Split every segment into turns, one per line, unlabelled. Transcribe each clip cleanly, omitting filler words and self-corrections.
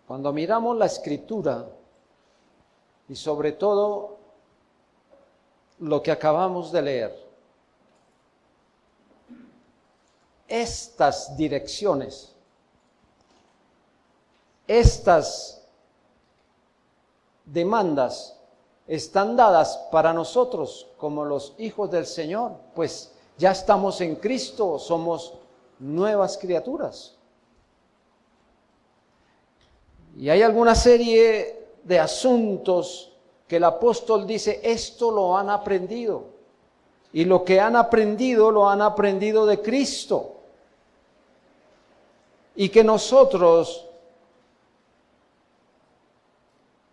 Cuando miramos la Escritura y sobre todo lo que acabamos de leer, estas direcciones, estas demandas están dadas para nosotros como los hijos del Señor, pues ya estamos en Cristo, somos nuevas criaturas. Y hay alguna serie de asuntos que el apóstol dice, esto lo han aprendido. Y lo que han aprendido, lo han aprendido de Cristo. Y que nosotros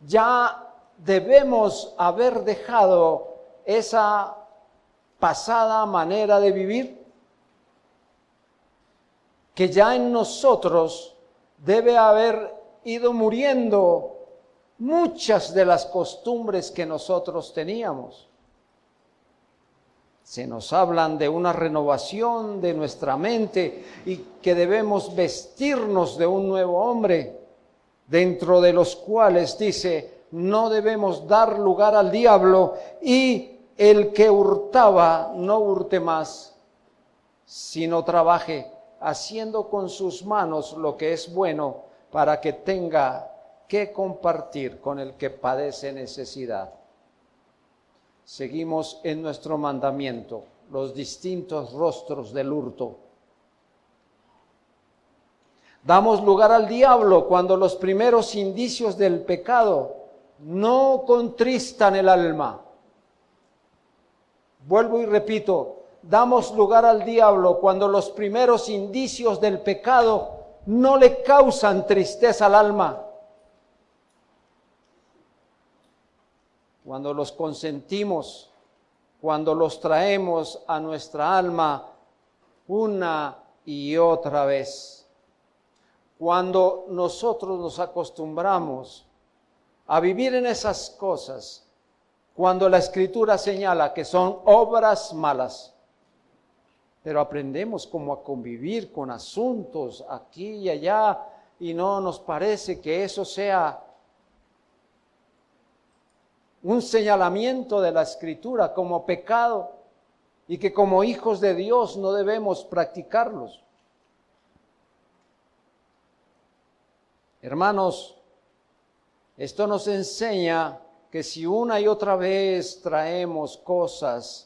ya debemos haber dejado esa pasada manera de vivir, que ya en nosotros debe haber ido muriendo muchas de las costumbres que nosotros teníamos. Se nos hablan de una renovación de nuestra mente y que debemos vestirnos de un nuevo hombre, dentro de los cuales dice, no debemos dar lugar al diablo, y el que hurtaba no hurte más, sino trabaje, haciendo con sus manos lo que es bueno, para que tenga que compartir con el que padece necesidad. Seguimos en nuestro mandamiento, los distintos rostros del hurto. Damos lugar al diablo cuando los primeros indicios del pecado no contristan el alma. Vuelvo y repito, damos lugar al diablo cuando los primeros indicios del pecado no le causan tristeza al alma. Cuando los consentimos, cuando los traemos a nuestra alma una y otra vez. Cuando nosotros nos acostumbramos a vivir en esas cosas, cuando la Escritura señala que son obras malas, pero aprendemos cómo a convivir con asuntos aquí y allá, y no nos parece que eso sea un señalamiento de la Escritura como pecado, y que como hijos de Dios no debemos practicarlos. Hermanos, esto nos enseña que si una y otra vez traemos cosas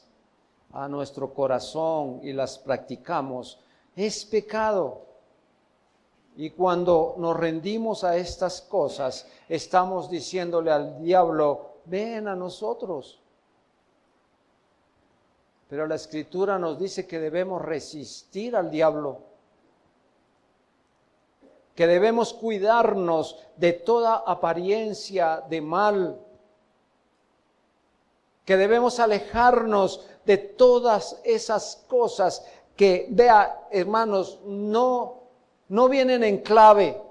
a nuestro corazón y las practicamos, es pecado. Y cuando nos rendimos a estas cosas, estamos diciéndole al diablo, ven a nosotros. Pero la Escritura nos dice que debemos resistir al diablo, que debemos cuidarnos de toda apariencia de mal, que debemos alejarnos de todas esas cosas que, vea, hermanos, no vienen en clave.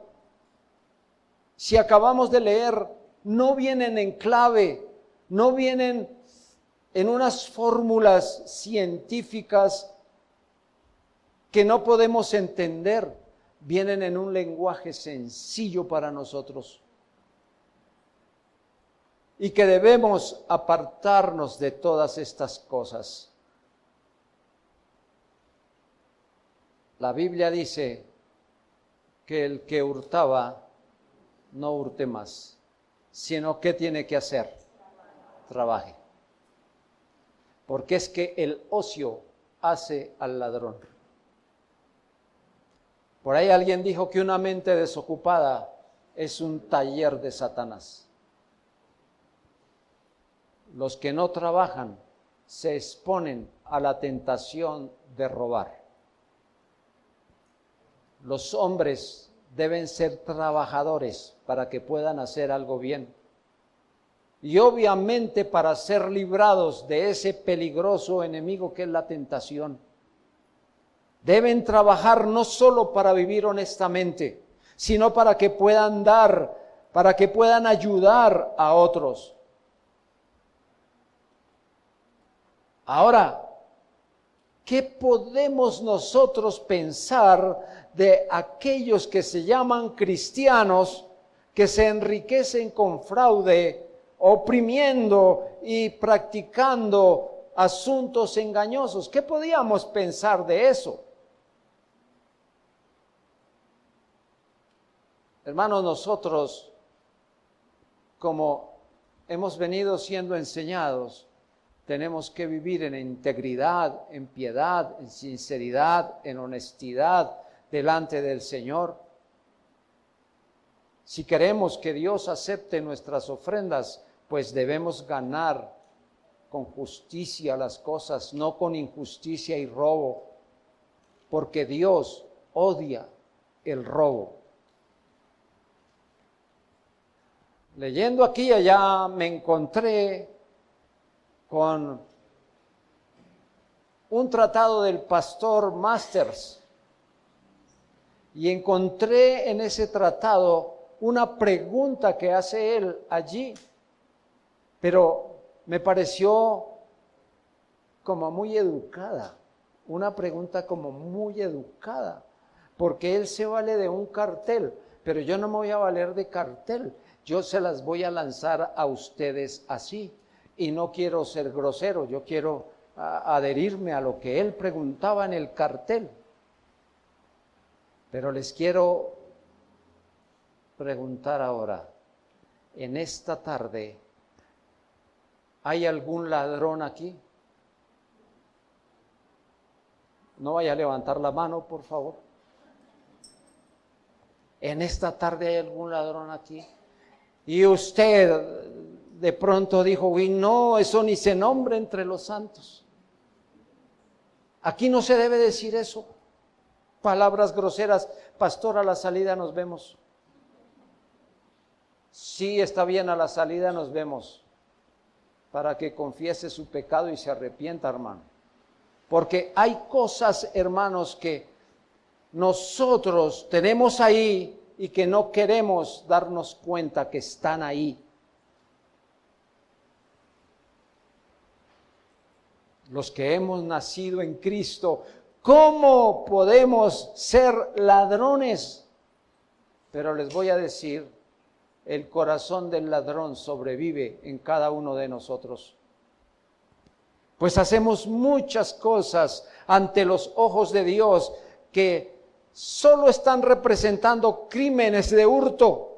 Si acabamos de leer, no vienen en clave, no vienen en unas fórmulas científicas que no podemos entender, vienen en un lenguaje sencillo para nosotros. Y que debemos apartarnos de todas estas cosas. La Biblia dice que el que hurtaba no hurte más, sino que tiene que hacer, trabaje. Porque es que el ocio hace al ladrón. Por ahí alguien dijo que una mente desocupada es un taller de Satanás. Los que no trabajan se exponen a la tentación de robar. Los hombres deben ser trabajadores para que puedan hacer algo bien. Y obviamente para ser librados de ese peligroso enemigo que es la tentación, deben trabajar no solo para vivir honestamente, sino para que puedan dar, para que puedan ayudar a otros. Ahora, ¿qué podemos nosotros pensar de aquellos que se llaman cristianos, que se enriquecen con fraude, oprimiendo y practicando asuntos engañosos. ¿Qué podíamos pensar de eso? Hermanos, nosotros, como hemos venido siendo enseñados, tenemos que vivir en integridad, en piedad, en sinceridad, en honestidad delante del Señor. Si queremos que Dios acepte nuestras ofrendas, pues debemos ganar con justicia las cosas, no con injusticia y robo, porque Dios odia el robo. Leyendo aquí y allá me encontré con un tratado del pastor Masters y encontré en ese tratado una pregunta que hace él allí, pero me pareció como muy educada, una pregunta como muy educada, porque él se vale de un cartel, pero yo no me voy a valer de cartel, yo se las voy a lanzar a ustedes así, y no quiero ser grosero, yo quiero adherirme a lo que él preguntaba en el cartel, pero les quiero preguntar ahora, en esta tarde, ¿hay algún ladrón aquí? No vaya a levantar la mano, por favor. En esta tarde hay algún ladrón aquí. Y usted de pronto dijo, uy, no, eso ni se nombra entre los santos. Aquí no se debe decir eso. Palabras groseras. Pastor, a la salida nos vemos. Sí, está bien, a la salida nos vemos, para que confiese su pecado y se arrepienta, hermano. Porque hay cosas, hermanos, que nosotros tenemos ahí y que no queremos darnos cuenta que están ahí. Los que hemos nacido en Cristo, ¿cómo podemos ser ladrones? Pero les voy a decir, el corazón del ladrón sobrevive en cada uno de nosotros. Pues hacemos muchas cosas ante los ojos de Dios que solo están representando crímenes de hurto.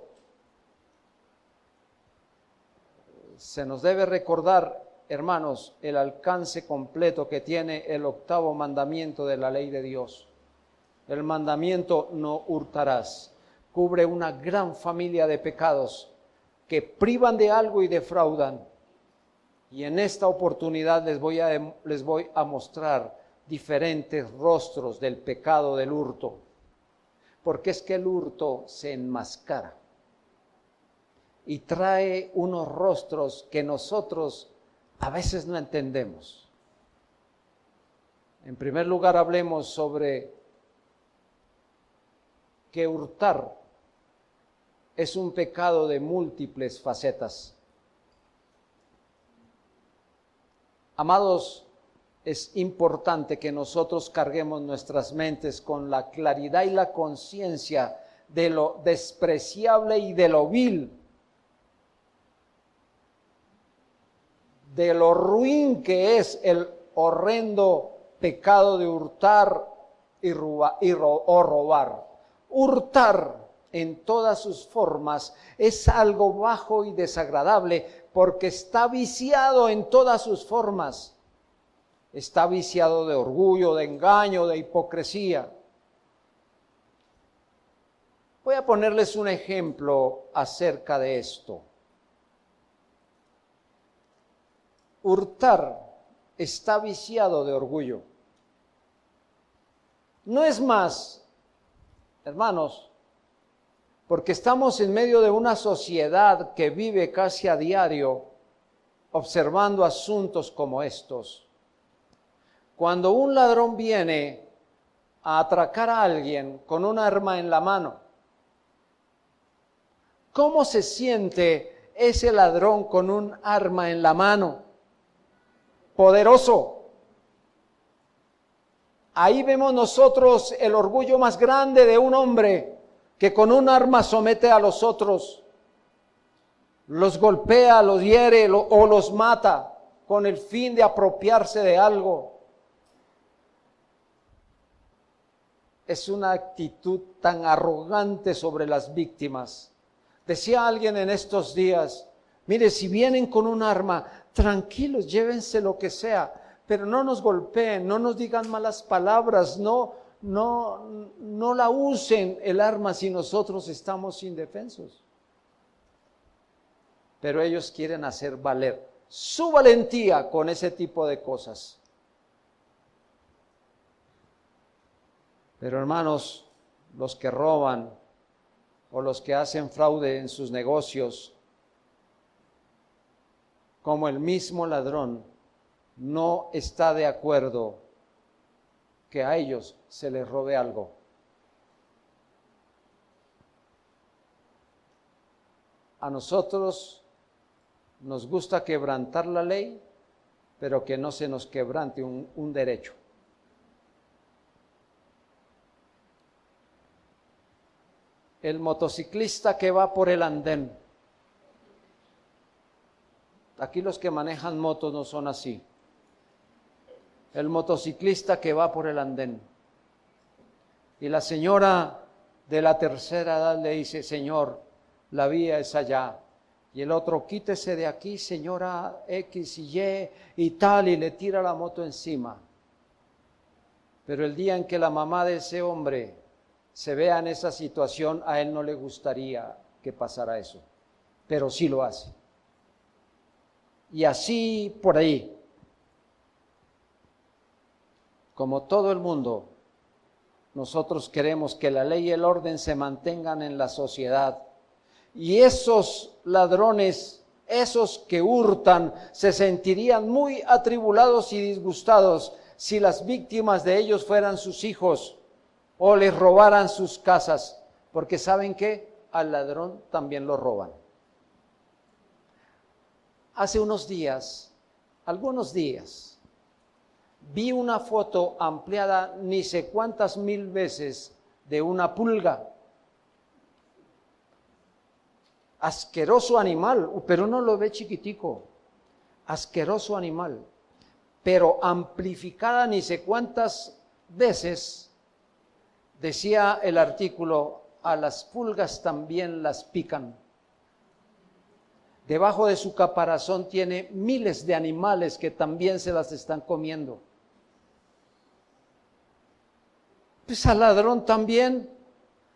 Se nos debe recordar, hermanos, el alcance completo que tiene el 8º mandamiento de la ley de Dios. El mandamiento no hurtarás. Cubre una gran familia de pecados que privan de algo y defraudan. Y en esta oportunidad les voy a mostrar diferentes rostros del pecado del hurto. Porque es que el hurto se enmascara y trae unos rostros que nosotros a veces no entendemos. En primer lugar, hablemos sobre que hurtar es un pecado de múltiples facetas. Amados, es importante que nosotros carguemos nuestras mentes con la claridad y la conciencia de lo despreciable y de lo vil, de lo ruin que es el horrendo pecado de hurtar o robar. Hurtar en todas sus formas es algo bajo y desagradable porque está viciado en todas sus formas. Está viciado de orgullo, de engaño, de hipocresía. Voy a ponerles un ejemplo acerca de esto. Hurtar está viciado de orgullo. No es más, hermanos, porque estamos en medio de una sociedad que vive casi a diario observando asuntos como estos. Cuando un ladrón viene a atracar a alguien con un arma en la mano, ¿cómo se siente ese ladrón con un arma en la mano? Poderoso. Ahí vemos nosotros el orgullo más grande de un hombre que con un arma somete a los otros. los golpea, los hiere o los mata con el fin de apropiarse de algo. Es una actitud tan arrogante sobre las víctimas. Decía alguien en estos días, mire, si vienen con un arma, tranquilos, llévense lo que sea, pero no nos golpeen, no nos digan malas palabras, no la usen el arma si nosotros estamos indefensos. Pero ellos quieren hacer valer su valentía con ese tipo de cosas. Pero hermanos, los que roban o los que hacen fraude en sus negocios, como el mismo ladrón, no está de acuerdo que a ellos se les robe algo. A nosotros nos gusta quebrantar la ley, pero que no se nos quebrante un derecho. El motociclista que va por el andén. Aquí los que manejan motos no son así. El motociclista que va por el andén. Y la señora de la tercera edad le dice, señor, la vía es allá. Y el otro, quítese de aquí, señora X y Y y tal, y le tira la moto encima. Pero el día en que la mamá de ese hombre se vea en esa situación, a él no le gustaría que pasara eso, pero sí lo hace. Y así por ahí, como todo el mundo, nosotros queremos que la ley y el orden se mantengan en la sociedad. Y esos ladrones, esos que hurtan, se sentirían muy atribulados y disgustados si las víctimas de ellos fueran sus hijos o les robaran sus casas, porque ¿saben qué? Al ladrón también lo roban. Hace unos días, algunos días, vi una foto ampliada ni sé cuántas mil veces de una pulga. Asqueroso animal, pero uno lo ve chiquitico. Asqueroso animal, pero amplificada ni sé cuántas veces. Decía el artículo, a las pulgas también las pican. Debajo de su caparazón tiene miles de animales que también se las están comiendo. Pues al ladrón también.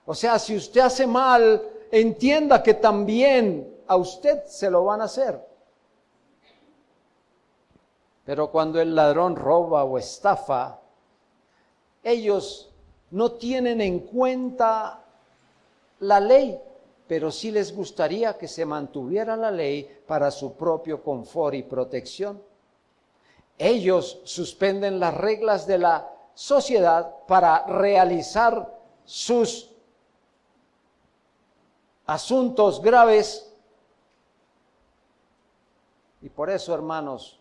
O sea, si usted hace mal, entienda que también a usted se lo van a hacer. Pero cuando el ladrón roba o estafa, ellos no tienen en cuenta la ley, pero sí les gustaría que se mantuviera la ley para su propio confort y protección. Ellos suspenden las reglas de la sociedad para realizar sus asuntos graves. Y por eso, hermanos,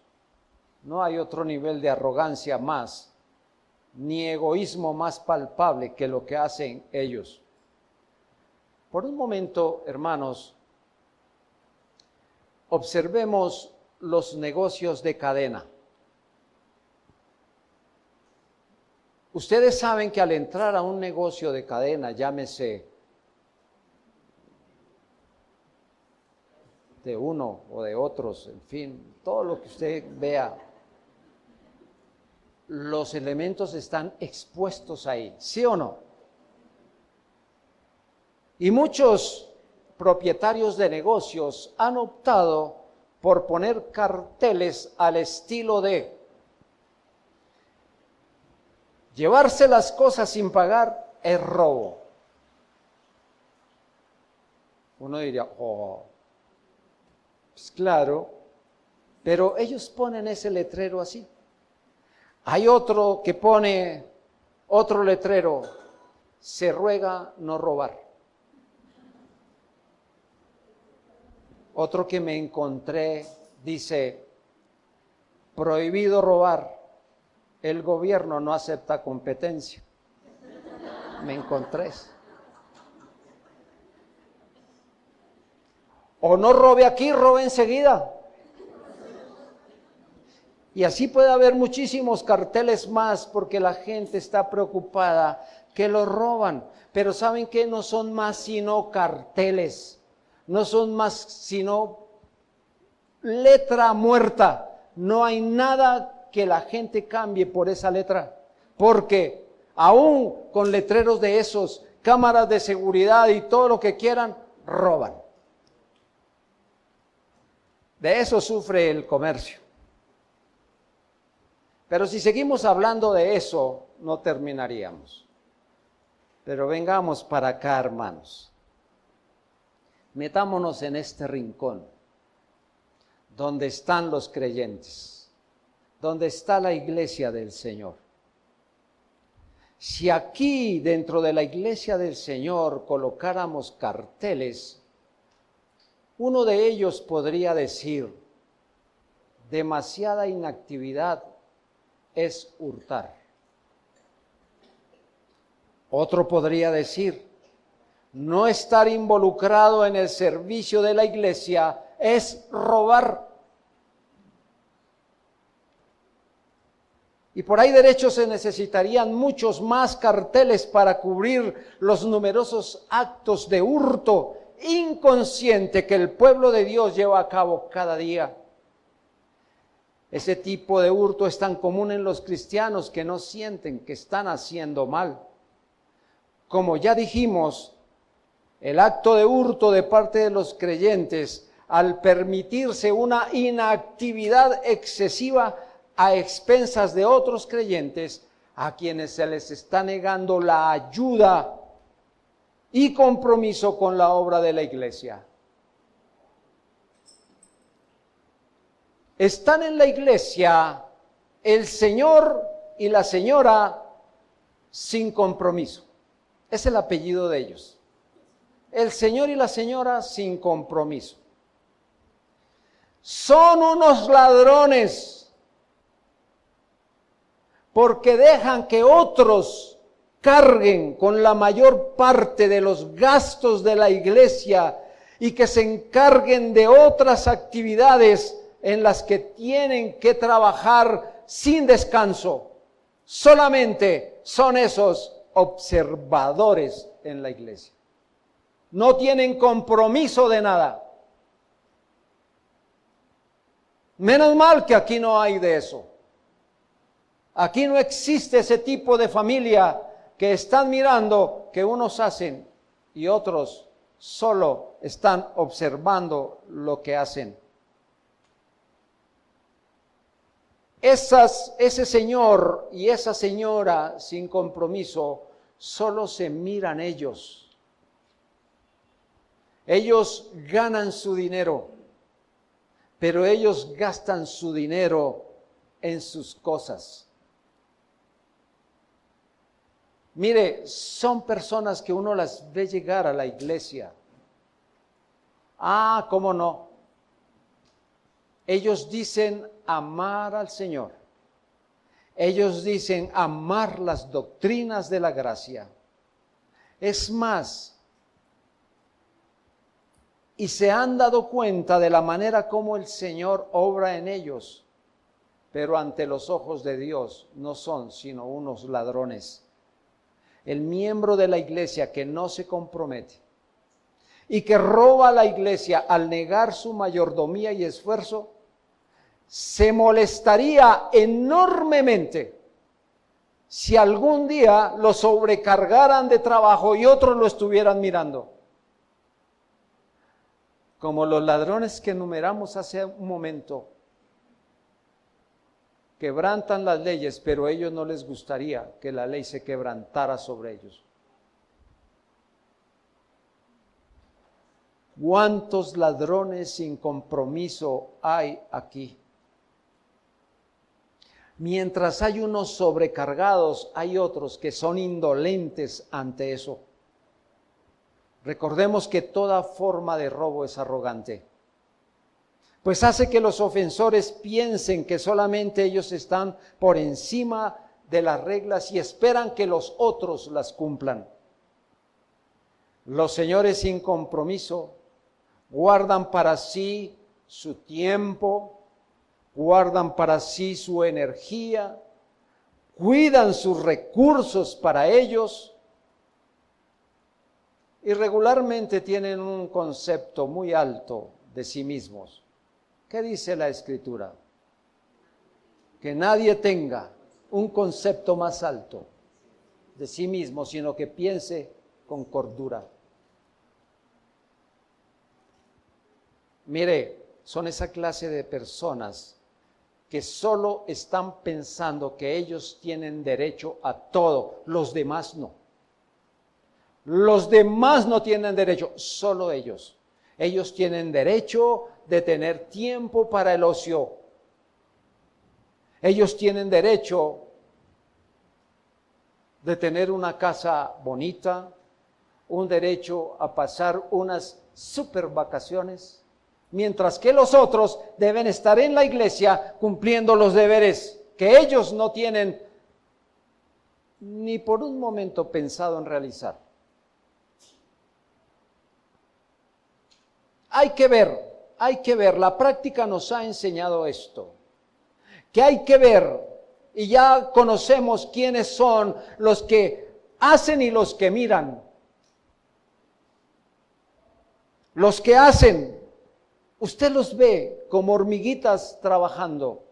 no hay otro nivel de arrogancia más, ni egoísmo más palpable que lo que hacen ellos. Por un momento, hermanos, observemos los negocios de cadena. Ustedes saben que al entrar a un negocio de cadena, llámese de uno o de otros, en fin, todo lo que usted vea, los elementos están expuestos ahí, ¿sí o no? Y muchos propietarios de negocios han optado por poner carteles al estilo de llevarse las cosas sin pagar es robo. Uno diría, pues claro, pero ellos ponen ese letrero así. Hay otro que pone otro letrero, se ruega no robar. Otro que me encontré dice, prohibido robar, el gobierno no acepta competencia. Me encontré. O no robe aquí, robe enseguida. Y así puede haber muchísimos carteles más porque la gente está preocupada que los roban. Pero ¿saben qué? No son más sino carteles. No son más sino letra muerta. No hay nada que la gente cambie por esa letra. Porque aún con letreros de esos, cámaras de seguridad y todo lo que quieran, roban. De eso sufre el comercio. Pero si seguimos hablando de eso, no terminaríamos. Pero vengamos para acá, hermanos. Metámonos en este rincón, donde están los creyentes, donde está la iglesia del Señor. Si aquí, dentro de la iglesia del Señor, colocáramos carteles, uno de ellos podría decir: demasiada inactividad es hurtar. Otro podría decir: no estar involucrado en el servicio de la iglesia es robar. Y por ahí derecho se necesitarían muchos más carteles para cubrir los numerosos actos de hurto inconsciente que el pueblo de Dios lleva a cabo cada día. Ese tipo de hurto es tan común en los cristianos que no sienten que están haciendo mal. Como ya dijimos, el acto de hurto de parte de los creyentes, al permitirse una inactividad excesiva a expensas de otros creyentes, a quienes se les está negando la ayuda y compromiso con la obra de la iglesia. Están en la iglesia el señor y la señora sin compromiso. Es el apellido de ellos. El señor y la señora sin compromiso. Son unos ladrones porque dejan que otros carguen con la mayor parte de los gastos de la iglesia y que se encarguen de otras actividades en las que tienen que trabajar sin descanso. Solamente son esos observadores en la iglesia. No tienen compromiso de nada. Menos mal que aquí no hay de eso. Aquí no existe ese tipo de familia que están mirando que unos hacen y otros solo están observando lo que hacen. Ese señor y esa señora sin compromiso solo se miran ellos. Ellos ganan su dinero, pero ellos gastan su dinero en sus cosas. Mire, son personas que uno las ve llegar a la iglesia. Ah, ¿cómo no? Ellos dicen amar al Señor. Ellos dicen amar las doctrinas de la gracia. Es más, y se han dado cuenta de la manera como el Señor obra en ellos, pero ante los ojos de Dios no son sino unos ladrones. El miembro de la iglesia que no se compromete y que roba a la iglesia al negar su mayordomía y esfuerzo, se molestaría enormemente si algún día lo sobrecargaran de trabajo y otros lo estuvieran mirando. Como los ladrones que enumeramos hace un momento, quebrantan las leyes, pero a ellos no les gustaría que la ley se quebrantara sobre ellos. ¿Cuántos ladrones sin compromiso hay aquí? Mientras hay unos sobrecargados, hay otros que son indolentes ante eso. Recordemos que toda forma de robo es arrogante, pues hace que los ofensores piensen que solamente ellos están por encima de las reglas y esperan que los otros las cumplan. Los señores sin compromiso guardan para sí su tiempo, guardan para sí su energía, cuidan sus recursos para ellos y regularmente tienen un concepto muy alto de sí mismos. ¿Qué dice la Escritura? Que nadie tenga un concepto más alto de sí mismo, sino que piense con cordura. Mire, son esa clase de personas que solo están pensando que ellos tienen derecho a todo, los demás no. Los demás no tienen derecho, solo ellos. Ellos tienen derecho de tener tiempo para el ocio. Ellos tienen derecho de tener una casa bonita, un derecho a pasar unas super vacaciones, mientras que los otros deben estar en la iglesia cumpliendo los deberes que ellos no tienen ni por un momento pensado en realizar. Hay que ver, la práctica nos ha enseñado esto, que hay que ver, y ya conocemos quiénes son los que hacen y los que miran. Los que hacen, usted los ve como hormiguitas trabajando,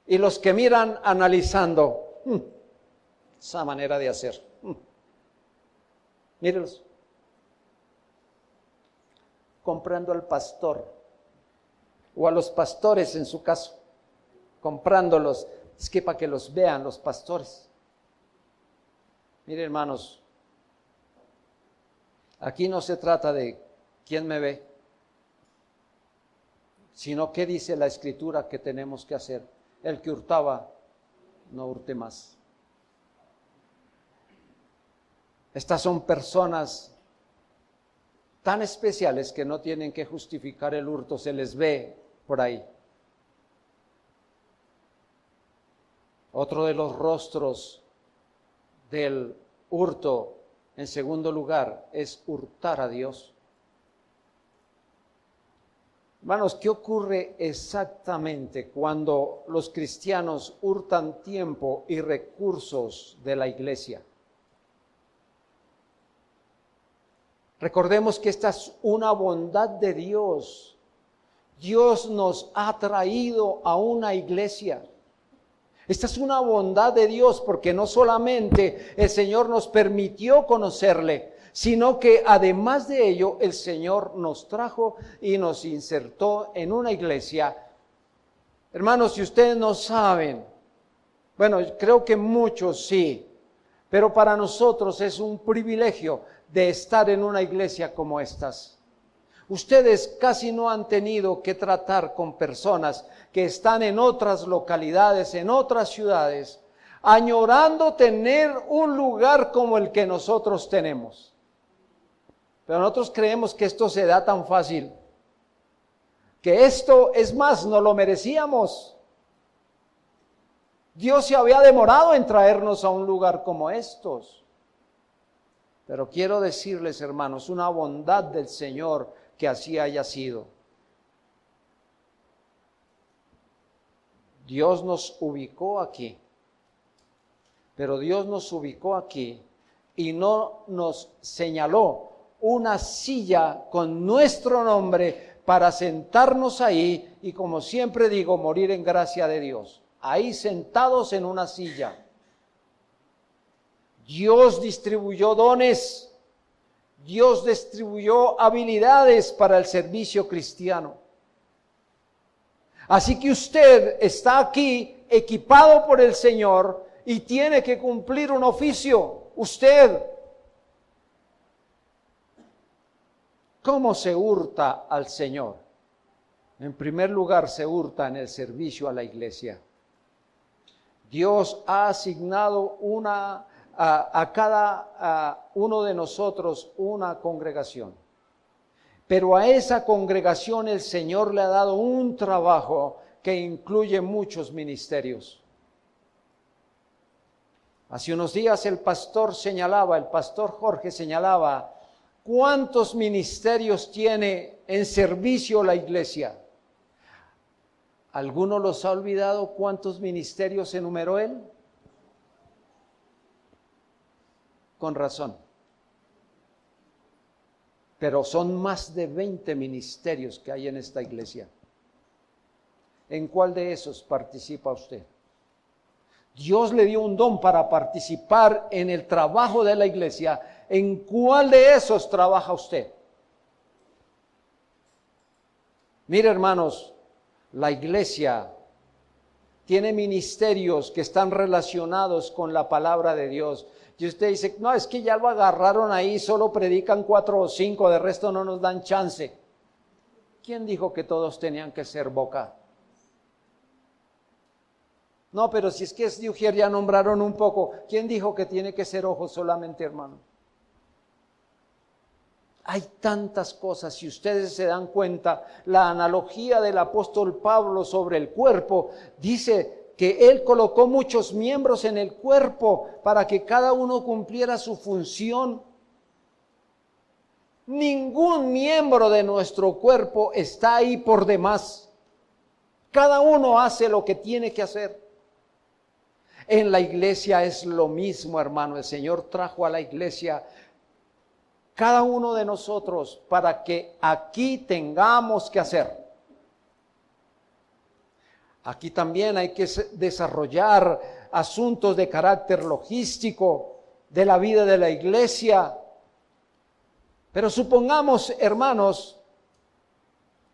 y los que miran analizando, esa manera de hacer. Mírenlos. Comprando al pastor, o a los pastores en su caso, comprándolos, es que para que los vean los pastores. Miren, hermanos, aquí no se trata de quién me ve, sino qué dice la Escritura que tenemos que hacer. El que hurtaba, no hurte más. Estas son personas tan especiales que no tienen que justificar el hurto, se les ve por ahí. Otro de los rostros del hurto, en segundo lugar, es hurtar a Dios. Hermanos, ¿qué ocurre exactamente cuando los cristianos hurtan tiempo y recursos de la iglesia? Recordemos que esta es una bondad de Dios. Dios nos ha traído a una iglesia. Esta es una bondad de Dios porque no solamente el Señor nos permitió conocerle, sino que además de ello el Señor nos trajo y nos insertó en una iglesia. Hermanos, si ustedes no saben, bueno, creo que muchos sí, pero para nosotros es un privilegio de estar en una iglesia como estas. Ustedes casi no han tenido que tratar con personas que están en otras localidades, en otras ciudades, añorando tener un lugar como el que nosotros tenemos. Pero nosotros creemos que esto se da tan fácil, que esto es más, no lo merecíamos. Dios se había demorado en traernos a un lugar como estos. Pero quiero decirles, hermanos, una bondad del Señor que así haya sido. Dios nos ubicó aquí, pero Dios nos ubicó aquí y no nos señaló una silla con nuestro nombre para sentarnos ahí y, como siempre digo, morir en gracia de Dios. Ahí sentados en una silla. Dios distribuyó dones, Dios distribuyó habilidades para el servicio cristiano. Así que usted está aquí equipado por el Señor y tiene que cumplir un oficio. Usted, ¿cómo se hurta al Señor? En primer lugar, se hurta en el servicio a la iglesia. Dios ha asignado a cada uno de nosotros una congregación. Pero a esa congregación el Señor le ha dado un trabajo que incluye muchos ministerios. Hace unos días el pastor Jorge señalaba ¿Cuántos ministerios tiene en servicio la iglesia? ¿Alguno los ha olvidado cuántos ministerios enumeró él? Con razón. Pero son más de 20 ministerios que hay en esta iglesia. ¿En cuál de esos participa usted? Dios le dio un don para participar en el trabajo de la iglesia. ¿En cuál de esos trabaja usted? Mire, hermanos, la iglesia tiene ministerios que están relacionados con la palabra de Dios. Y usted dice, no, es que ya lo agarraron ahí, solo predican 4 o 5, de resto no nos dan chance. ¿Quién dijo que todos tenían que ser boca? No, pero si es que de Ujier ya nombraron un poco, ¿quién dijo que tiene que ser ojo solamente, hermano? Hay tantas cosas, si ustedes se dan cuenta, la analogía del apóstol Pablo sobre el cuerpo, dice que él colocó muchos miembros en el cuerpo para que cada uno cumpliera su función. Ningún miembro de nuestro cuerpo está ahí por demás. Cada uno hace lo que tiene que hacer. En la iglesia es lo mismo, hermano. El Señor trajo a la iglesia cada uno de nosotros para que aquí tengamos que hacer. Aquí también hay que desarrollar asuntos de carácter logístico de la vida de la iglesia. Pero supongamos, hermanos,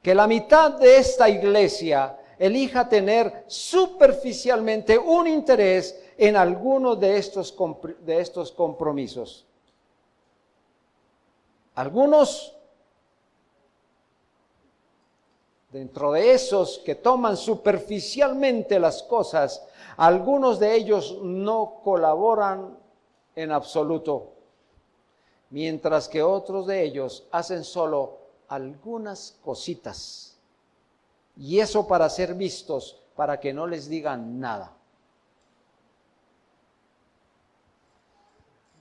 que la mitad de esta iglesia elija tener superficialmente un interés en alguno de estos compromisos. Algunos, dentro de esos que toman superficialmente las cosas, algunos de ellos no colaboran en absoluto, mientras que otros de ellos hacen solo algunas cositas. Y eso para ser vistos, para que no les digan nada.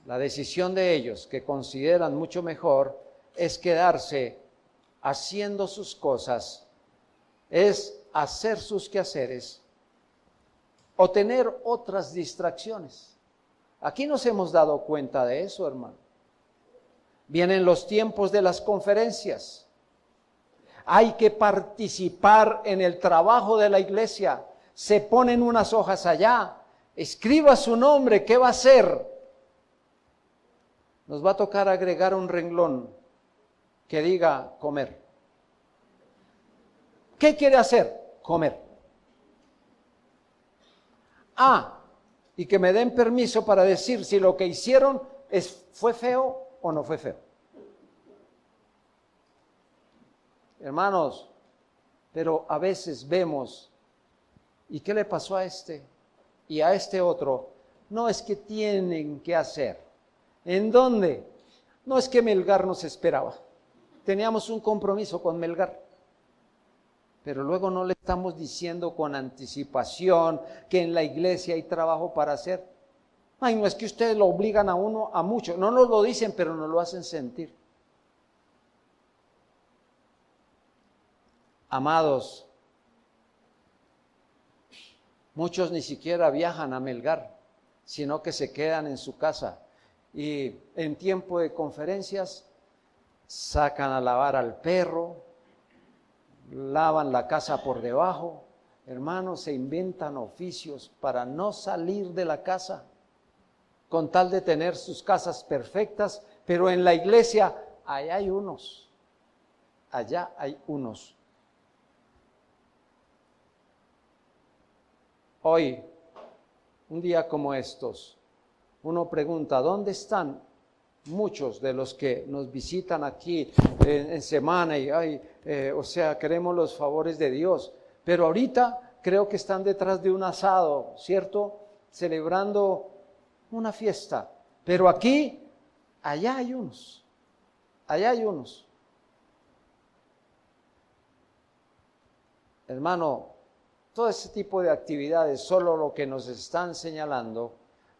La decisión de ellos, que consideran mucho mejor, es quedarse haciendo sus cosas, es hacer sus quehaceres o tener otras distracciones. Aquí nos hemos dado cuenta de eso, hermano. Vienen los tiempos de las conferencias. Hay que participar en el trabajo de la iglesia. Se ponen unas hojas allá. Escriba su nombre, ¿qué va a hacer? Nos va a tocar agregar un renglón que diga comer. ¿Qué quiere hacer? Comer. Y que me den permiso para decir si lo que hicieron fue feo o no fue feo. Hermanos, pero a veces vemos, ¿y qué le pasó a este? Y a este otro. No es que tienen que hacer. ¿En dónde? No es que Melgar nos esperaba. Teníamos un compromiso con Melgar. Pero luego no le estamos diciendo con anticipación que en la iglesia hay trabajo para hacer. Ay, no es que ustedes lo obligan a uno a mucho. No nos lo dicen, pero nos lo hacen sentir. Amados, muchos ni siquiera viajan a Melgar, sino que se quedan en su casa. Y en tiempo de conferencias sacan a lavar al perro, lavan la casa por debajo. Hermanos, se inventan oficios para no salir de la casa, con tal de tener sus casas perfectas, pero en la iglesia allá hay unos. Hoy, un día como estos, uno pregunta, ¿dónde están muchos de los que nos visitan aquí en semana? Y queremos los favores de Dios. Pero ahorita creo que están detrás de un asado, ¿cierto? Celebrando una fiesta. Pero aquí, allá hay unos. Hermano, todo ese tipo de actividades, solo lo que nos están señalando,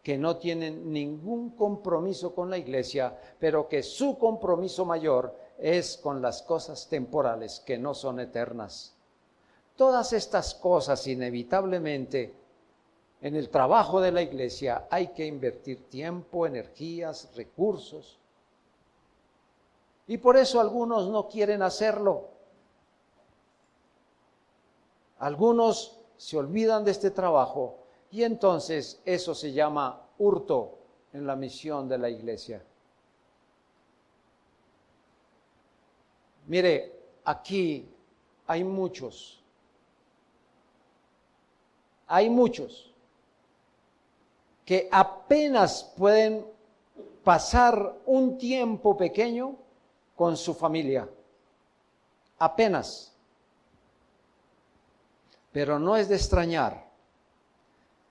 que no tienen ningún compromiso con la iglesia, pero que su compromiso mayor es con las cosas temporales que no son eternas. Todas estas cosas inevitablemente en el trabajo de la iglesia hay que invertir tiempo, energías, recursos. Y por eso algunos no quieren hacerlo. Algunos se olvidan de este trabajo y entonces eso se llama hurto en la misión de la iglesia. Mire, aquí hay muchos que apenas pueden pasar un tiempo pequeño con su familia. Apenas. Pero no es de extrañar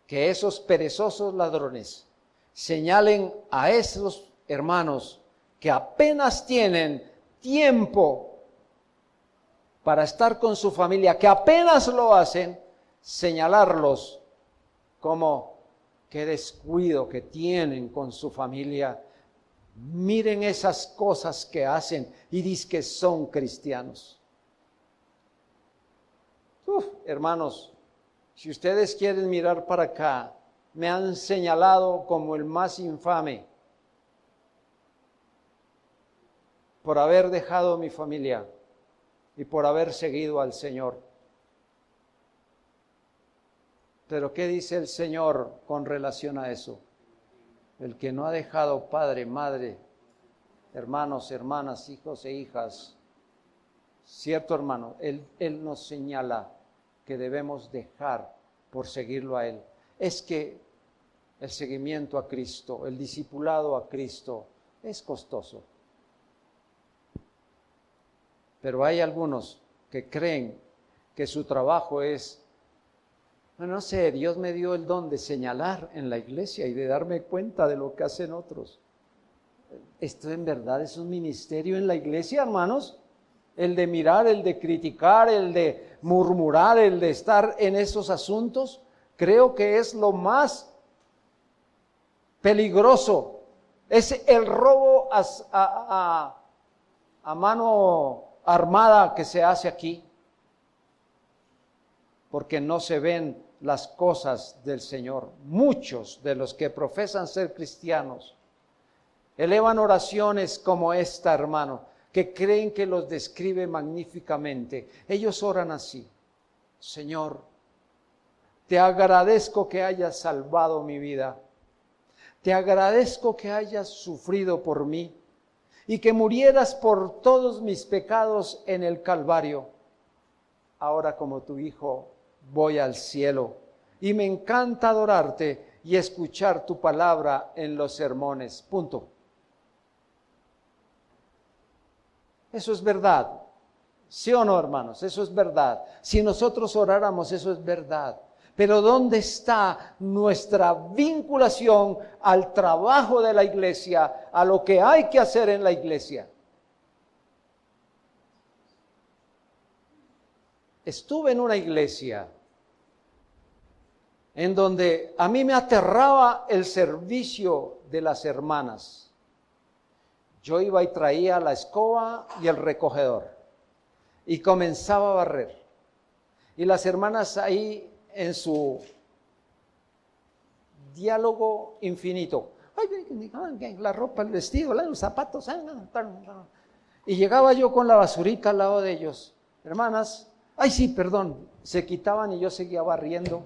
que esos perezosos ladrones señalen a esos hermanos que apenas tienen tiempo para estar con su familia, que apenas lo hacen, señalarlos como qué descuido que tienen con su familia. Miren esas cosas que hacen y dicen que son cristianos. Hermanos, si ustedes quieren mirar para acá, me han señalado como el más infame por haber dejado mi familia y por haber seguido al Señor. Pero ¿qué dice el Señor con relación a eso? El que no ha dejado padre, madre, hermanos, hermanas, hijos e hijas, cierto hermano, Él nos señala que debemos dejar por seguirlo a Él. Es que el seguimiento a Cristo, el discipulado a Cristo es costoso. Pero hay algunos que creen que su trabajo es, no sé, Dios me dio el don de señalar en la iglesia y de darme cuenta de lo que hacen otros. Esto en verdad es un ministerio en la iglesia, hermanos. El de mirar, el de criticar, el de murmurar, el de estar en esos asuntos, creo que es lo más peligroso. Es el robo a mano armada que se hace aquí, porque no se ven las cosas del Señor. Muchos de los que profesan ser cristianos elevan oraciones como esta, hermano, que creen que los describe magníficamente. Ellos oran así: Señor, te agradezco que hayas salvado mi vida, te agradezco que hayas sufrido por mí y que murieras por todos mis pecados en el Calvario. Ahora, como tu hijo, voy al cielo y me encanta adorarte y escuchar tu palabra en los sermones. Punto. Eso es verdad. ¿Sí o no, hermanos? Eso es verdad. Si nosotros oráramos, eso es verdad. Pero ¿dónde está nuestra vinculación al trabajo de la iglesia, a lo que hay que hacer en la iglesia? Estuve en una iglesia en donde a mí me aterraba el servicio de las hermanas. Yo iba y traía la escoba y el recogedor y comenzaba a barrer. Y las hermanas ahí en su diálogo infinito. Ay, la ropa, el vestido, los zapatos. Y llegaba yo con la basurita al lado de ellos. Hermanas, ay sí, perdón, se quitaban y yo seguía barriendo.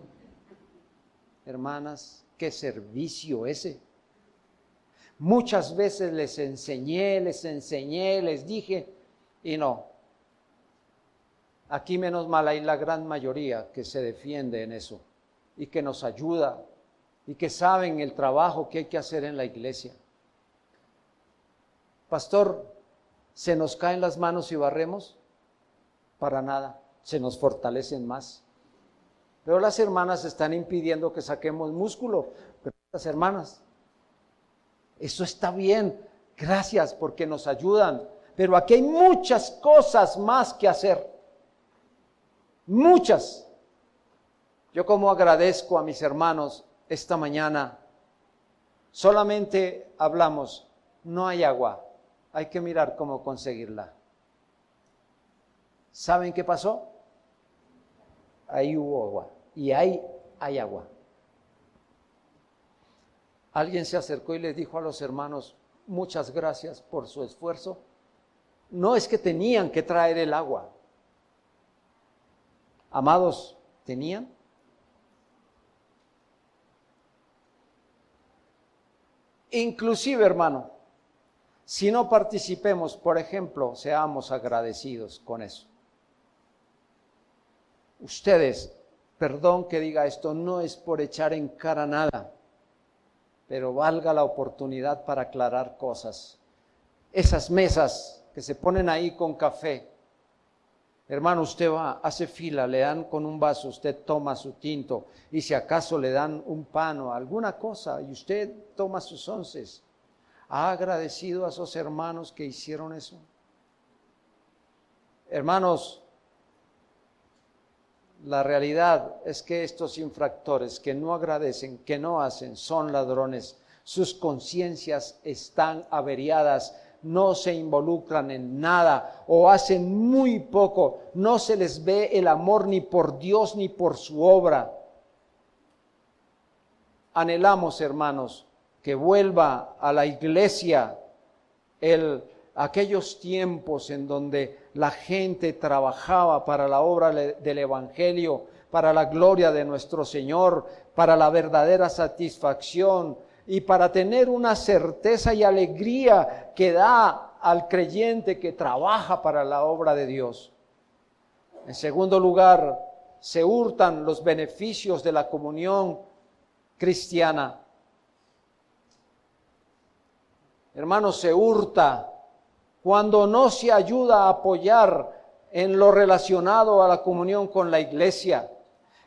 Hermanas, qué servicio ese. Muchas veces les enseñé, les dije, y no. Aquí menos mal hay la gran mayoría que se defiende en eso y que nos ayuda y que saben el trabajo que hay que hacer en la iglesia. Pastor, ¿se nos caen las manos y barremos? Para nada, se nos fortalecen más. Pero las hermanas están impidiendo que saquemos músculo. Pero las hermanas, eso está bien, gracias porque nos ayudan, pero aquí hay muchas cosas más que hacer, muchas. Yo como agradezco a mis hermanos esta mañana solamente hablamos, no hay agua, hay que mirar cómo conseguirla. ¿Saben qué pasó? Ahí hubo agua y ahí hay agua. Alguien se acercó y les dijo a los hermanos, muchas gracias por su esfuerzo. No es que tenían que traer el agua. Amados, ¿tenían? Inclusive, hermano, si no participemos, por ejemplo, seamos agradecidos con eso. Ustedes, perdón que diga esto, no es por echar en cara nada, pero valga la oportunidad para aclarar cosas. Esas mesas que se ponen ahí con café, hermano, usted va, hace fila, le dan con un vaso, usted toma su tinto y si acaso le dan un pan o alguna cosa y usted toma sus onces. ¿Ha agradecido a esos hermanos que hicieron eso? Hermanos, la realidad es que estos infractores que no agradecen, que no hacen, son ladrones. Sus conciencias están averiadas, no se involucran en nada o hacen muy poco. No se les ve el amor ni por Dios ni por su obra. Anhelamos, hermanos, que vuelva a la iglesia aquellos tiempos en donde la gente trabajaba para la obra del Evangelio, para la gloria de nuestro Señor, para la verdadera satisfacción y para tener una certeza y alegría que da al creyente que trabaja para la obra de Dios. En segundo lugar, se hurtan los beneficios de la comunión cristiana. Hermanos, se hurta cuando no se ayuda a apoyar en lo relacionado a la comunión con la iglesia,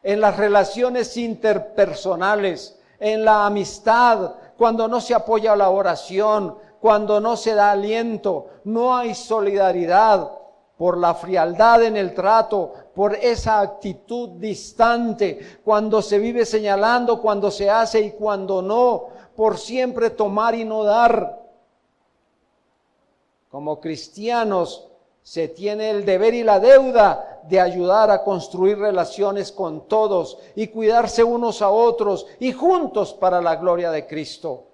en las relaciones interpersonales, en la amistad, cuando no se apoya la oración, cuando no se da aliento, no hay solidaridad por la frialdad en el trato, por esa actitud distante, cuando se vive señalando, cuando se hace y cuando no, por siempre tomar y no dar. Como cristianos se tiene el deber y la deuda de ayudar a construir relaciones con todos y cuidarse unos a otros y juntos para la gloria de Cristo.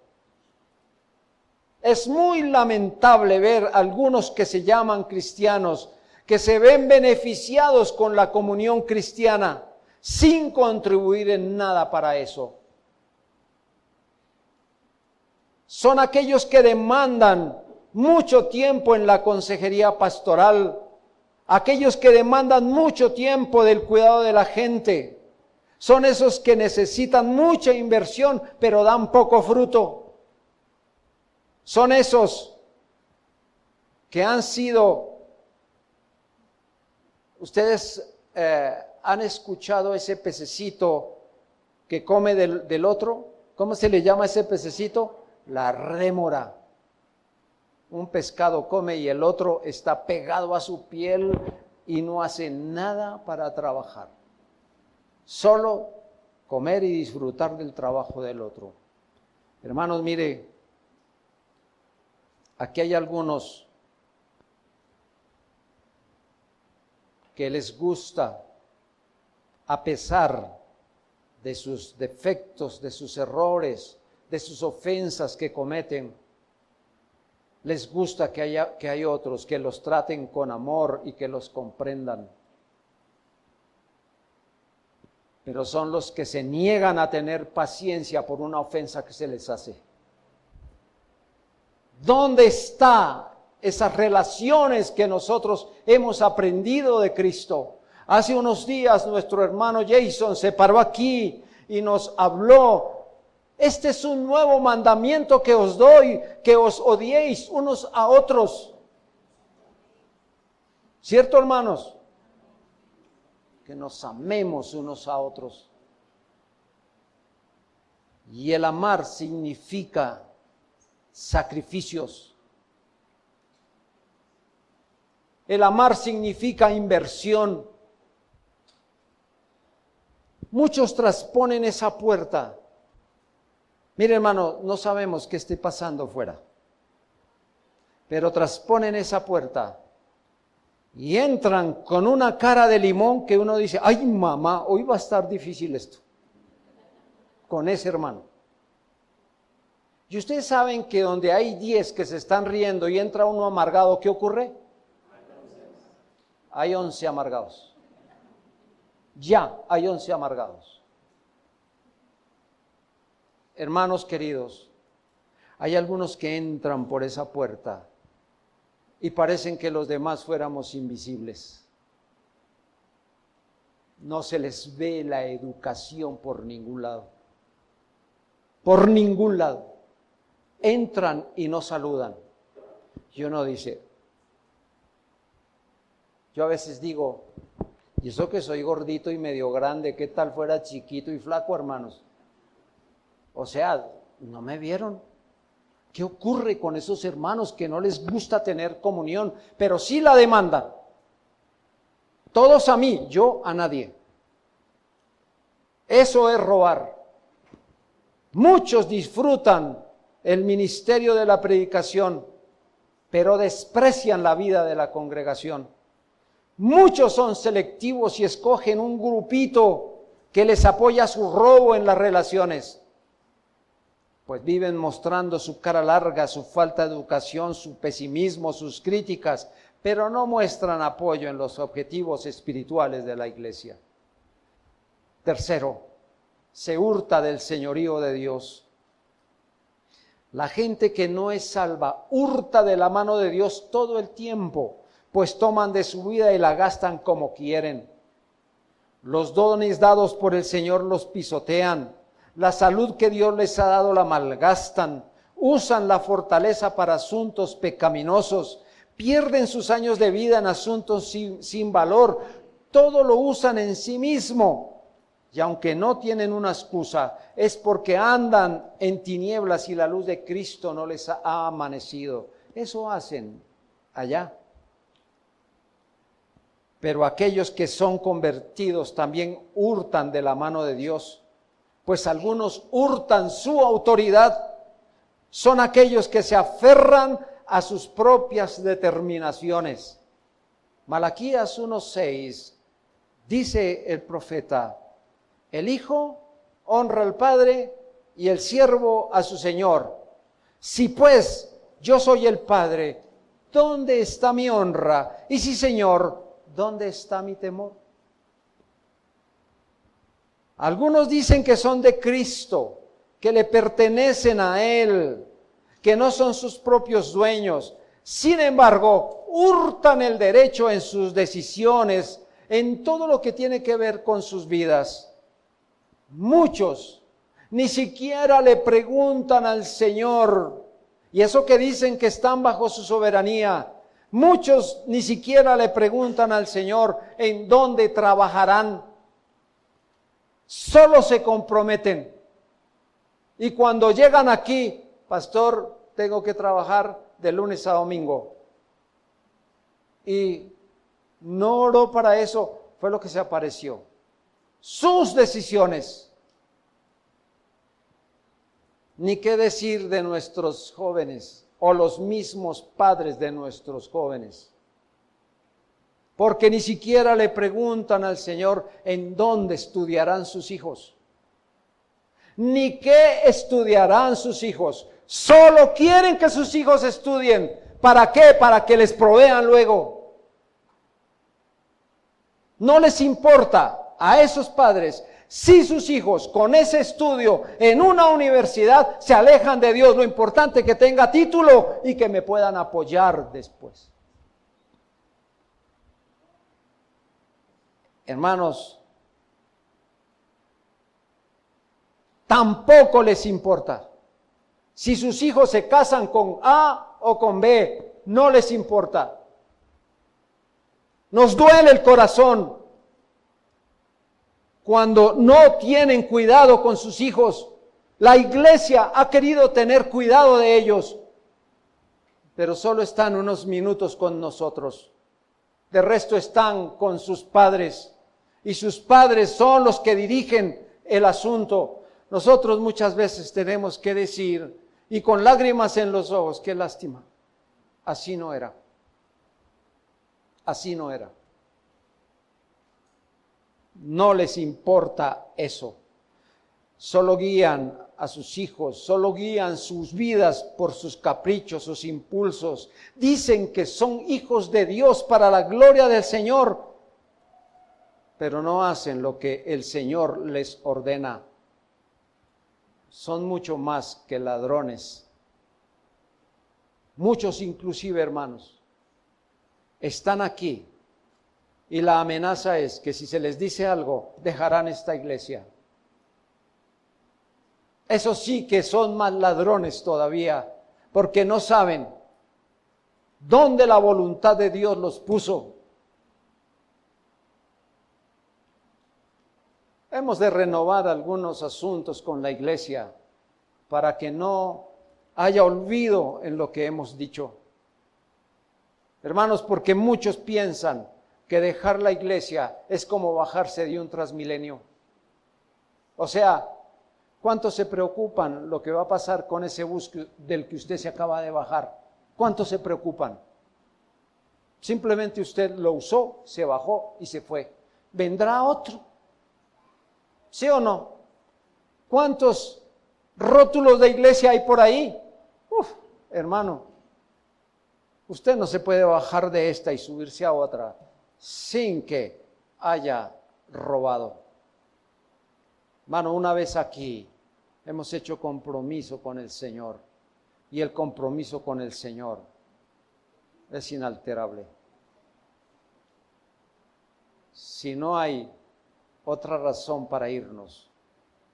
Es muy lamentable ver algunos que se llaman cristianos, que se ven beneficiados con la comunión cristiana, sin contribuir en nada para eso. Son aquellos que demandan mucho tiempo en la consejería pastoral, aquellos que demandan mucho tiempo del cuidado de la gente, son esos que necesitan mucha inversión, pero dan poco fruto. Son esos que han sido, ustedes han escuchado ese pececito que come del otro. ¿Cómo se le llama ese pececito? La rémora. Un pescado come y el otro está pegado a su piel y no hace nada para trabajar. Solo comer y disfrutar del trabajo del otro. Hermanos, mire, aquí hay algunos que les gusta, a pesar de sus defectos, de sus errores, de sus ofensas que cometen, les gusta que hay otros que los traten con amor y que los comprendan. Pero son los que se niegan a tener paciencia por una ofensa que se les hace. ¿Dónde están esas relaciones que nosotros hemos aprendido de Cristo? Hace unos días nuestro hermano Jason se paró aquí y nos habló. Este es un nuevo mandamiento que os doy, que os odiéis unos a otros. ¿Cierto, hermanos? Que nos amemos unos a otros. Y el amar significa sacrificios. El amar significa inversión. Muchos trasponen esa puerta. Mire, hermano, no sabemos qué esté pasando fuera, pero trasponen esa puerta y entran con una cara de limón que uno dice, ay mamá, hoy va a estar difícil esto, con ese hermano. Y ustedes saben que donde hay 10 que se están riendo y entra uno amargado, ¿qué ocurre? Hay 11 amargados. Ya hay 11 amargados. Hermanos queridos, hay algunos que entran por esa puerta y parecen que los demás fuéramos invisibles. No se les ve la educación por ningún lado. Por ningún lado. Entran y no saludan. Y uno dice, yo a veces digo, y eso que soy gordito y medio grande, ¿qué tal fuera chiquito y flaco, hermanos? O sea, ¿no me vieron? ¿Qué ocurre con esos hermanos que no les gusta tener comunión, pero sí la demandan? Todos a mí, yo a nadie. Eso es robar. Muchos disfrutan el ministerio de la predicación, pero desprecian la vida de la congregación. Muchos son selectivos y escogen un grupito que les apoya su robo en las relaciones. Pues viven mostrando su cara larga, su falta de educación, su pesimismo, sus críticas, pero no muestran apoyo en los objetivos espirituales de la iglesia. Tercero, se hurta del señorío de Dios. La gente que no es salva hurta de la mano de Dios todo el tiempo, pues toman de su vida y la gastan como quieren. Los dones dados por el Señor los pisotean. La salud que Dios les ha dado la malgastan, usan la fortaleza para asuntos pecaminosos, pierden sus años de vida en asuntos sin valor, todo lo usan en sí mismo. Y aunque no tienen una excusa, es porque andan en tinieblas y la luz de Cristo no les ha amanecido. Eso hacen allá. Pero aquellos que son convertidos también hurtan de la mano de Dios. Pues algunos hurtan su autoridad, son aquellos que se aferran a sus propias determinaciones. Malaquías 1:6 dice el profeta, el hijo honra al padre y el siervo a su señor. Si pues yo soy el padre, ¿dónde está mi honra? Y si señor, ¿dónde está mi temor? Algunos dicen que son de Cristo, que le pertenecen a Él, que no son sus propios dueños. Sin embargo, hurtan el derecho en sus decisiones, en todo lo que tiene que ver con sus vidas. Muchos ni siquiera le preguntan al Señor, y eso que dicen que están bajo su soberanía. Muchos ni siquiera le preguntan al Señor en dónde trabajarán. Solo se comprometen. Y cuando llegan aquí, pastor, tengo que trabajar de lunes a domingo. Y no oró para eso, fue lo que se apareció. Sus decisiones. Ni qué decir de nuestros jóvenes o los mismos padres de nuestros jóvenes. Porque ni siquiera le preguntan al Señor en dónde estudiarán sus hijos. Ni qué estudiarán sus hijos. Solo quieren que sus hijos estudien. ¿Para qué? Para que les provean luego. No les importa a esos padres si sus hijos con ese estudio en una universidad se alejan de Dios. Lo importante es que tenga título y que me puedan apoyar después. Hermanos, tampoco les importa. Si sus hijos se casan con A o con B, no les importa. Nos duele el corazón cuando no tienen cuidado con sus hijos. La iglesia ha querido tener cuidado de ellos, pero solo están unos minutos con nosotros. De resto están con sus padres. Y sus padres son los que dirigen el asunto. nosotros muchas veces tenemos que decir, y con lágrimas en los ojos, qué lástima, así no era. Así no era. No les importa eso. Solo guían a sus hijos, solo guían sus vidas por sus caprichos, sus impulsos. Dicen que son hijos de Dios para la gloria del Señor, pero no hacen lo que el Señor les ordena. Son mucho más que ladrones. Muchos inclusive, hermanos, están aquí y la amenaza es que si se les dice algo, dejarán esta iglesia. Eso sí que son más ladrones todavía, porque no saben dónde la voluntad de Dios los puso. Hemos de renovar algunos asuntos con la iglesia para que no haya olvido en lo que hemos dicho. Hermanos, porque muchos piensan que dejar la iglesia es como bajarse de un Transmilenio. O sea, ¿cuántos se preocupan lo que va a pasar con ese bus del que usted se acaba de bajar? ¿Cuántos se preocupan? Simplemente usted lo usó, se bajó y se fue. ¿Vendrá otro? ¿Sí o no? ¿Cuántos rótulos de iglesia hay por ahí? Hermano, usted no se puede bajar de esta y subirse a otra sin que haya robado. Hermano, una vez aquí hemos hecho compromiso con el Señor y el compromiso con el Señor es inalterable. Si no hay otra razón para irnos,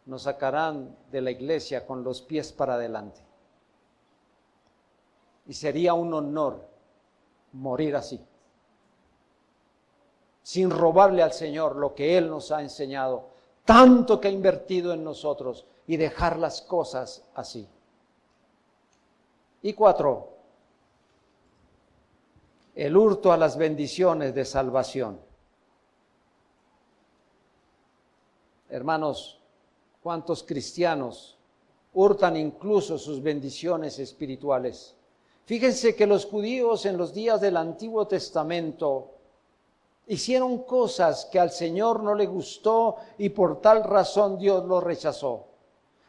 nos sacarán de la iglesia con los pies para adelante. Y sería un honor morir así, sin robarle al Señor lo que Él nos ha enseñado, tanto que ha invertido en nosotros, y dejar las cosas así. Y 4, el hurto a las bendiciones de salvación. Hermanos, ¿cuántos cristianos hurtan incluso sus bendiciones espirituales? Fíjense que los judíos en los días del Antiguo Testamento hicieron cosas que al Señor no le gustó y por tal razón Dios los rechazó.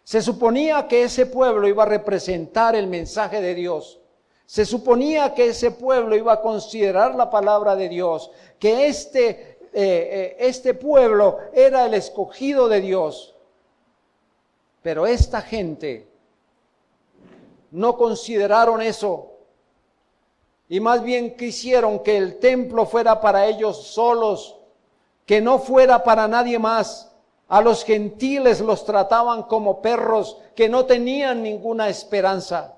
Se suponía que ese pueblo iba a representar el mensaje de Dios. Se suponía que ese pueblo iba a considerar la palabra de Dios, que este pueblo era el escogido de Dios. Pero esta gente no consideraron eso y más bien quisieron que el templo fuera para ellos solos, que no fuera para nadie más. A los gentiles los trataban como perros que no tenían ninguna esperanza.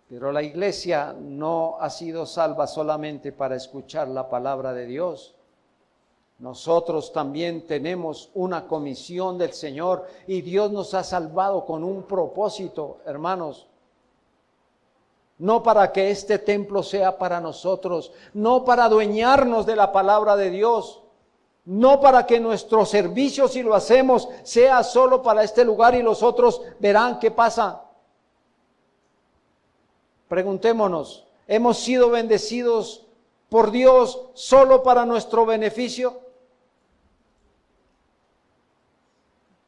Pero la iglesia no ha sido salva solamente para escuchar la palabra de Dios. Nosotros también tenemos una comisión del Señor y Dios nos ha salvado con un propósito, hermanos. No para que este templo sea para nosotros, no para adueñarnos de la palabra de Dios, no para que nuestro servicio, si lo hacemos, sea solo para este lugar y los otros verán qué pasa. Preguntémonos, ¿hemos sido bendecidos por Dios solo para nuestro beneficio?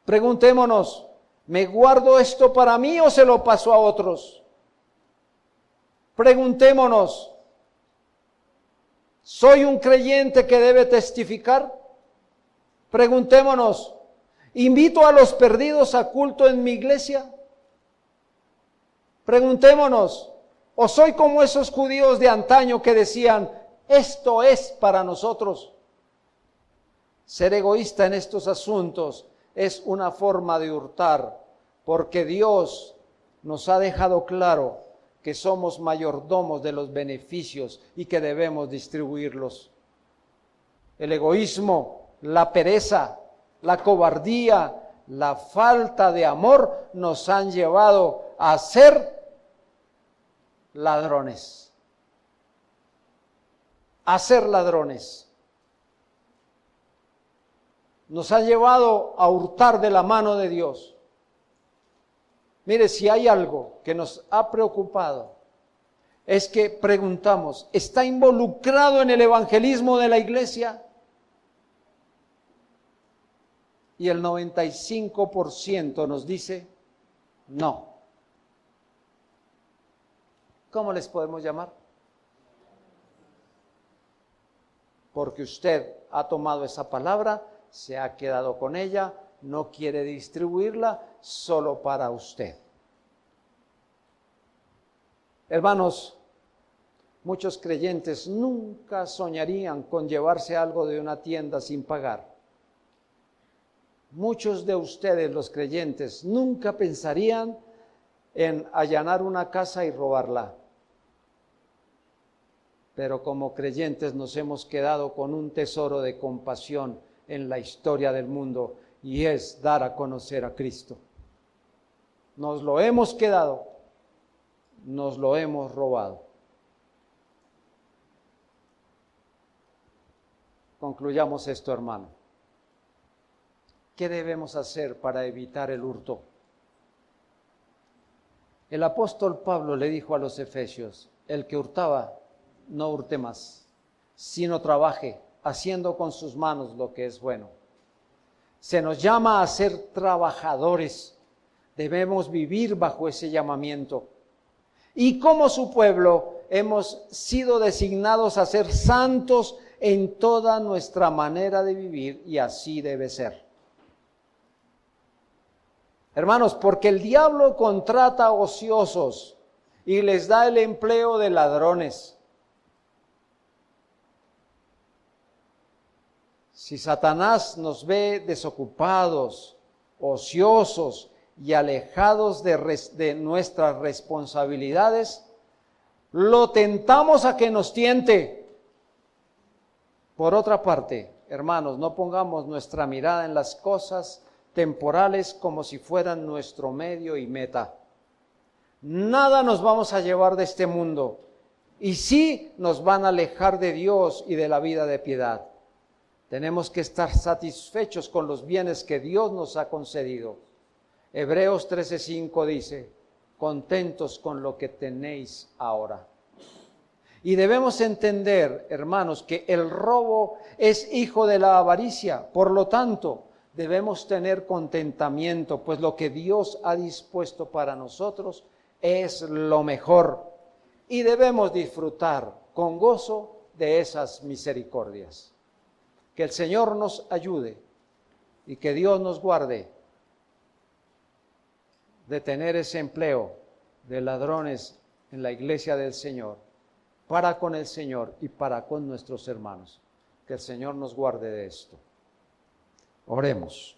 Preguntémonos, ¿me guardo esto para mí o se lo paso a otros? Preguntémonos, ¿soy un creyente que debe testificar? Preguntémonos, ¿invito a los perdidos a culto en mi iglesia? Preguntémonos, ¿o soy como esos judíos de antaño que decían, esto es para nosotros? Ser egoísta en estos asuntos es una forma de hurtar, porque Dios nos ha dejado claro que somos mayordomos de los beneficios y que debemos distribuirlos. El egoísmo, la pereza, la cobardía, la falta de amor nos han llevado a ser ladrones. A ser ladrones. nos ha llevado a hurtar de la mano de Dios. Mire, si hay algo que nos ha preocupado, es que preguntamos, ¿está involucrado en el evangelismo de la iglesia? Y el 95% nos dice, no. ¿Cómo les podemos llamar? Porque usted ha tomado esa palabra, se ha quedado con ella, no quiere distribuirla solo para usted. Hermanos, muchos creyentes nunca soñarían con llevarse algo de una tienda sin pagar. Muchos de ustedes, los creyentes, nunca pensarían en allanar una casa y robarla. Pero como creyentes nos hemos quedado con un tesoro de compasión en la historia del mundo, y es dar a conocer a Cristo. Nos lo hemos quedado, nos lo hemos robado. Concluyamos esto, hermano. ¿Qué debemos hacer para evitar el hurto? El apóstol Pablo le dijo a los efesios, el que hurtaba, no hurte más, sino trabaje, haciendo con sus manos lo que es bueno. Se nos llama a ser trabajadores, debemos vivir bajo ese llamamiento. Y como su pueblo, hemos sido designados a ser santos en toda nuestra manera de vivir, y así debe ser. Hermanos, porque el diablo contrata ociosos y les da el empleo de ladrones. Si Satanás nos ve desocupados, ociosos y alejados de nuestras responsabilidades, lo tentamos a que nos tiente. Por otra parte, hermanos, no pongamos nuestra mirada en las cosas temporales como si fueran nuestro medio y meta. Nada nos vamos a llevar de este mundo, y sí nos van a alejar de Dios y de la vida de piedad. Tenemos que estar satisfechos con los bienes que Dios nos ha concedido. Hebreos 13:5 dice, contentos con lo que tenéis ahora. Y debemos entender, hermanos, que el robo es hijo de la avaricia. Por lo tanto, debemos tener contentamiento, pues lo que Dios ha dispuesto para nosotros es lo mejor. Y debemos disfrutar con gozo de esas misericordias. Que el Señor nos ayude y que Dios nos guarde de tener ese empleo de ladrones en la iglesia del Señor, para con el Señor y para con nuestros hermanos. Que el Señor nos guarde de esto. Oremos.